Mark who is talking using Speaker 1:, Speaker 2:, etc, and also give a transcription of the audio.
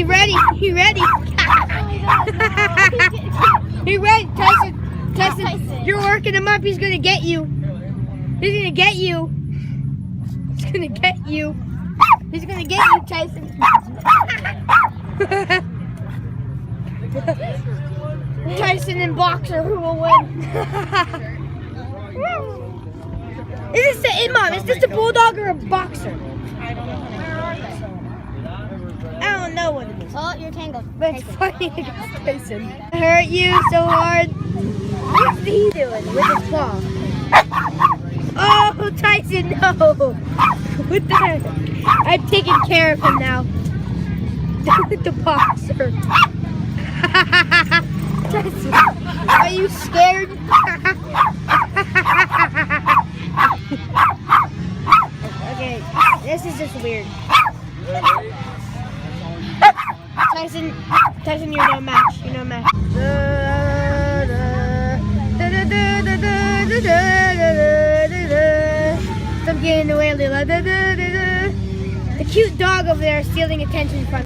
Speaker 1: He ready. He ready. He ready. Tyson, you're working him up. He's gonna get you. He's gonna get you. He's gonna get you. He's gonna get you, Tyson. Tyson and Boxer, who will win? Mom, is this a bulldog or a boxer? I don't know what it is.
Speaker 2: Oh, you're tangled.
Speaker 1: But it's fighting against Tyson. I hurt you so hard. What's he doing with his paw? Oh, Tyson, no. What the heck? I'm taking care of him now. With the boxer. Tyson, are you scared? Okay, this is just weird. Tyson, you're no match. You're no match. Stop getting away, Lila. The cute dog over there is stealing attention from